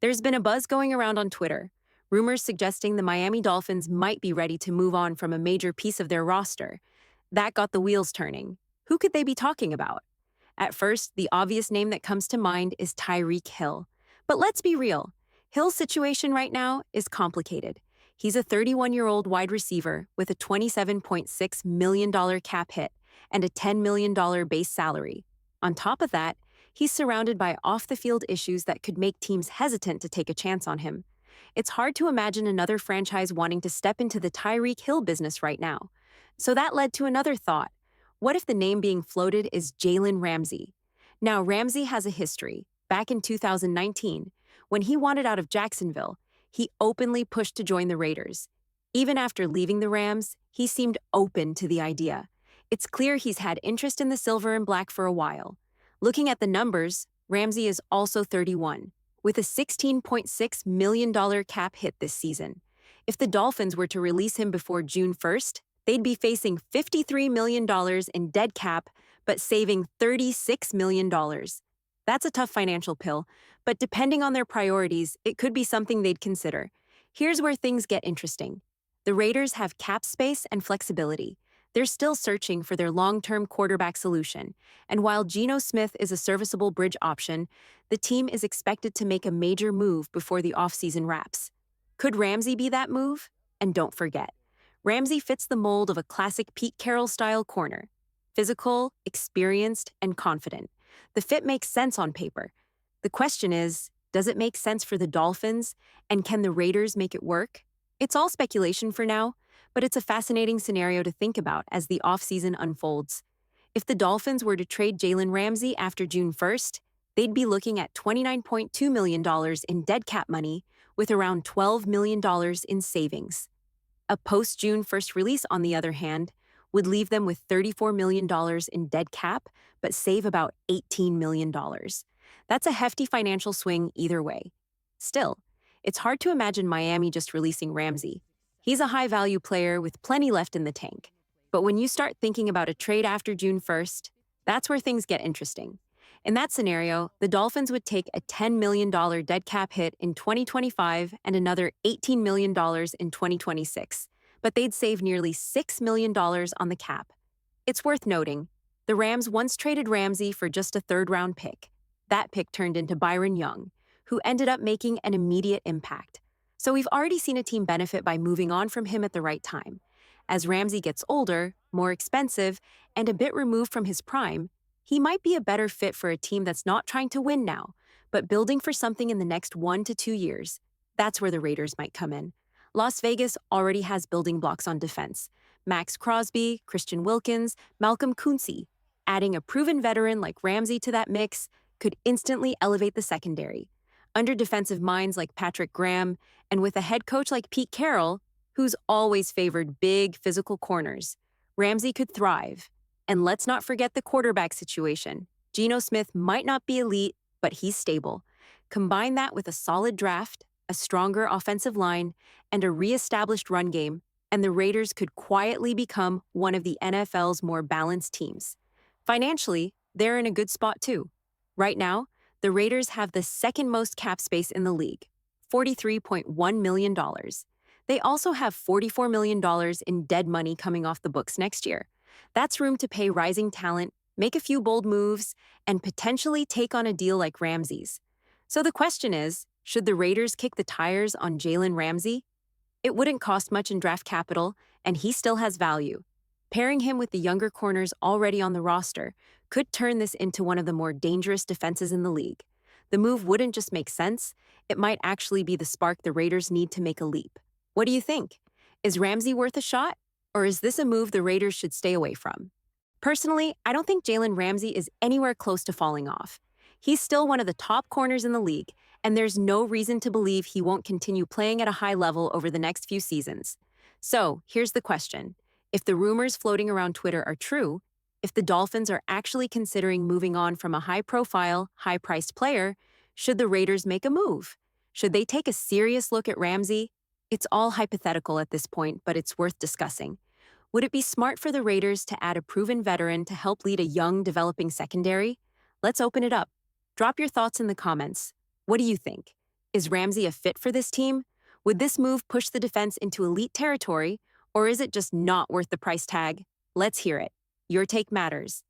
There's been a buzz going around on Twitter, rumors suggesting the Miami Dolphins might be ready to move on from a major piece of their roster. That got the wheels turning. Who could they be talking about? At first, the obvious name that comes to mind is Tyreek Hill. But let's be real. Hill's situation right now is complicated. He's a 31-year-old wide receiver with a $27.6 million cap hit and a $10 million base salary. On top of that, he's surrounded by off-the-field issues that could make teams hesitant to take a chance on him. It's hard to imagine another franchise wanting to step into the Tyreek Hill business right now. So that led to another thought. What if the name being floated is Jalen Ramsey? Now, Ramsey has a history. Back in 2019, when he wanted out of Jacksonville, he openly pushed to join the Raiders. Even after leaving the Rams, he seemed open to the idea. It's clear he's had interest in the silver and black for a while. Looking at the numbers, Ramsey is also 31, with a $16.6 million cap hit this season. If the Dolphins were to release him before June 1st, they'd be facing $53 million in dead cap, but saving $36 million. That's a tough financial pill, but depending on their priorities, it could be something they'd consider. Here's where things get interesting. The Raiders have cap space and flexibility. They're still searching for their long-term quarterback solution, and while Geno Smith is a serviceable bridge option, the team is expected to make a major move before the offseason wraps. Could Ramsey be that move? And don't forget, Ramsey fits the mold of a classic PeteCarroll-style corner. Physical, experienced, and confident. The fit makes sense on paper. The question is, does it make sense for the Dolphins, and can the Raiders make it work? It's all speculation for now, but it's a fascinating scenario to think about as the offseason unfolds. If the Dolphins were to trade Jalen Ramsey after June 1st, they'd be looking at $29.2 million in dead cap money with around $12 million in savings. A post-June 1st release, on the other hand, would leave them with $34 million in dead cap, but save about $18 million. That's a hefty financial swing either way. Still, it's hard to imagine Miami just releasing Ramsey. He's a high-value player with plenty left in the tank. But when you start thinking about a trade after June 1st, that's where things get interesting. In that scenario, the Dolphins would take a $10 million dead cap hit in 2025 and another $18 million in 2026, but they'd save nearly $6 million on the cap. It's worth noting, the Rams once traded Ramsey for just a third-round pick. That pick turned into Byron Young, who ended up making an immediate impact. So we've already seen a team benefit by moving on from him at the right time. As Ramsey gets older, more expensive, and a bit removed from his prime, he might be a better fit for a team that's not trying to win now, but building for something in the next 1 to 2 years. That's where the Raiders might come in. Las Vegas already has building blocks on defense. Max Crosby, Christian Wilkins, Malcolm Kuntze. Adding a proven veteran like Ramsey to that mix could instantly elevate the secondary. Under defensive minds like Patrick Graham, and with a head coach like PeteCarroll, who's always favored big, physical corners, Ramsey could thrive. And let's not forget the quarterback situation. Geno Smith might not be elite, but he's stable. Combine that with a solid draft, a stronger offensive line, and a re-established run game, and the Raiders could quietly become one of the NFL's more balanced teams. Financially, they're in a good spot too. Right now, the Raiders have the second most cap space in the league, $43.1 million. They also have $44 million in dead money coming off the books next year. That's room to pay rising talent, make a few bold moves, and potentially take on a deal like Ramsey's. So the question is, should the Raiders kick the tires on Jalen Ramsey? It wouldn't cost much in draft capital, and he still has value. Pairing him with the younger corners already on the roster could turn this into one of the more dangerous defenses in the league. The move wouldn't just make sense, it might actually be the spark the Raiders need to make a leap. What do you think? Is Ramsey worth a shot? Or is this a move the Raiders should stay away from? Personally, I don't think Jalen Ramsey is anywhere close to falling off. He's still one of the top corners in the league, and there's no reason to believe he won't continue playing at a high level over the next few seasons. So, here's the question. If the rumors floating around Twitter are true, if the Dolphins are actually considering moving on from a high-profile, high-priced player, should the Raiders make a move? Should they take a serious look at Ramsey? It's all hypothetical at this point, but it's worth discussing. Would it be smart for the Raiders to add a proven veteran to help lead a young, developing secondary? Let's open it up. Drop your thoughts in the comments. What do you think? Is Ramsey a fit for this team? Would this move push the defense into elite territory, or is it just not worth the price tag? Let's hear it. Your take matters.